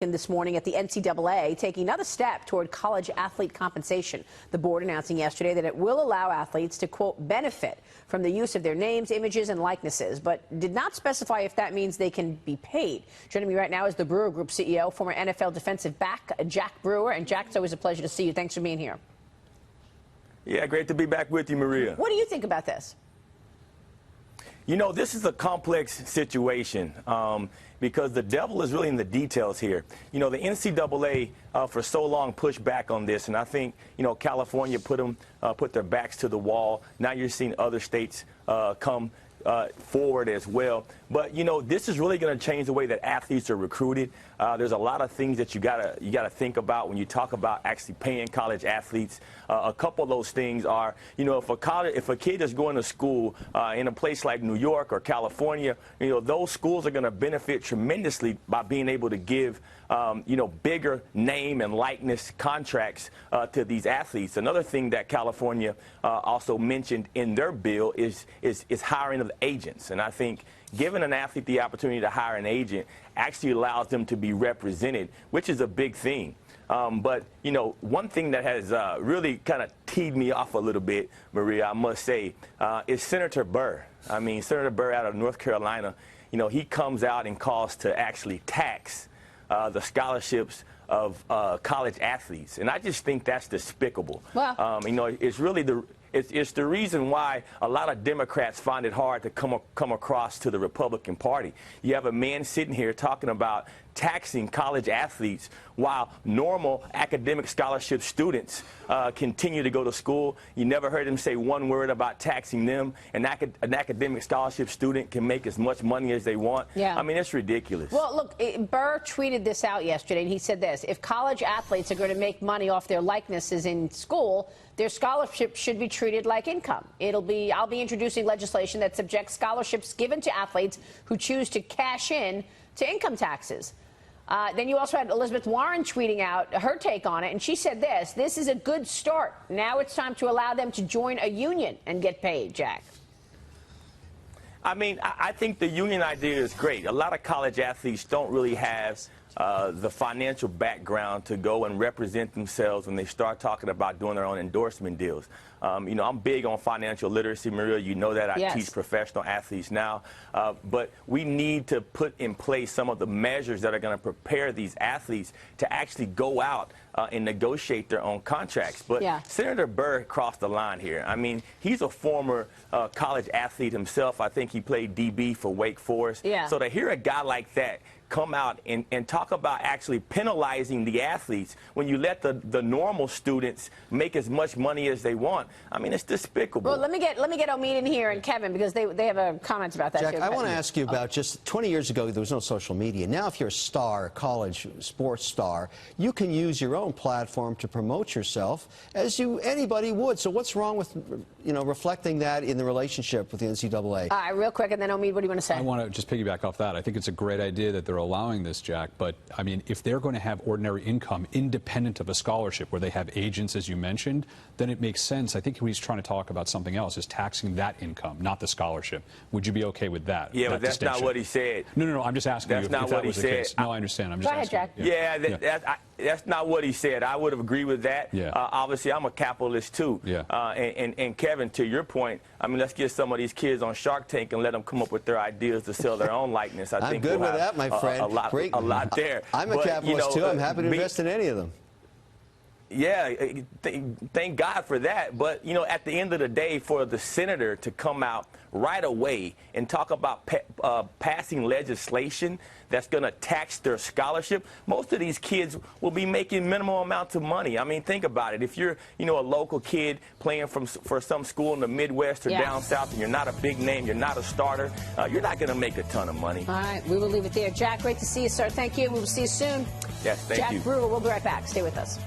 This morning at the NCAA, taking another step toward college athlete compensation. The board announcing yesterday that it will allow athletes to, quote, benefit from the use of their names, images, and likenesses, but did not specify if that means they can be paid. Joining me right now is the Brewer Group CEO, former NFL defensive back, Jack Brewer. And Jack, it's always a pleasure to see you. Thanks for being here. Yeah, great to be back with you, Maria. What do you think about this? You know, this is a complex situation because the devil is really in the details here. You know, the NCAA for so long pushed back on this, and I think, you know, California put their backs to the wall. Now you're seeing other states come forward as well. But, you know, this is really going to change the way that athletes are recruited. There's a lot of things that you gotta think about when you talk about actually paying college athletes. A couple of those things are, you know, if a kid is going to school in a place like New York or California, you know, those schools are going to benefit tremendously by being able to give, you know, bigger name and likeness contracts to these athletes. Another thing that California also mentioned in their bill is hiring of agents. And I think giving an athlete the opportunity to hire an agent actually allows them to be represented, which is a big thing. But, you know, one thing that has really kind of teed me off a little bit, Maria, I must say, is Senator Burr. I mean, Senator Burr out of North Carolina, you know, he comes out and calls to actually tax the scholarships of college athletes. And I just think that's despicable. Well, you know, it's really it's the reason why a lot of Democrats find it hard to come across to the Republican Party. You have a man sitting here talking about taxing college athletes while normal academic scholarship students continue to go to school. You never heard him say one word about taxing them. An academic scholarship student can make as much money as they want. Yeah. I mean, it's ridiculous. Well, look, Burr tweeted this out yesterday, and he said this: if college athletes are going to make money off their likenesses in school, their scholarship should be treated like income. I'll be introducing legislation that subjects scholarships given to athletes who choose to cash in to income taxes. Then you also had Elizabeth Warren tweeting out her take on it, and she said this is a good start. Now it's time to allow them to join a union and get paid, Jack. I mean, I think the union idea is great. A lot of college athletes don't really have the financial background to go and represent themselves when they start talking about doing their own endorsement deals. You know, I'm big on financial literacy, Maria. You know that. I teach professional athletes now. But we need to put in place some of the measures that are going to prepare these athletes to actually go out and negotiate their own contracts. But Senator Burr crossed the line here. I mean, he's a former college athlete himself. I think he played DB for Wake Forest. So to hear a guy like that come out and talk about actually penalizing the athletes when you let the normal students make as much money as they want, I mean, it's despicable. Well, let me get Omid in here and Kevin, because they have a comment about that. Jack, too. I want to ask you about just 20 years ago, there was no social media. Now, if you're a star, a college sports star, you can use your own platform to promote yourself as anybody would. So what's wrong with, you know, reflecting that in the relationship with the NCAA? All right, real quick, and then Omid, what do you want to say? I want to just piggyback off that. I think it's a great idea that they're allowing this, Jack, but I mean, if they're going to have ordinary income independent of a scholarship where they have agents, as you mentioned, then it makes sense. I think he's trying to talk about something else, is taxing that income, not the scholarship. Would you be okay with that? Yeah, but that's not what he said. No, I'm just asking you if that was the case. No, I understand. I'm just asking. Go ahead, Jack. Yeah, that's not what he said. I would have agreed with that. Obviously, I'm a capitalist, too. And Kevin, to your point, I mean, let's get some of these kids on Shark Tank and let them come up with their ideas to sell their own likeness. I'm think good we'll with that, my friend. A lot there. I'm a capitalist, too. I'm happy to invest in any of them. Yeah, thank God for that. But, you know, at the end of the day, for the senator to come out right away and talk about passing legislation that's going to tax their scholarship, most of these kids will be making minimal amounts of money. I mean, think about it. If you're, you know, a local kid playing for some school in the Midwest or down south, and you're not a big name, you're not a starter, you're not going to make a ton of money. All right, we will leave it there. Jack, great to see you, sir. Thank you. We will see you soon. Yes, thank you. Jack Brewer, we'll be right back. Stay with us.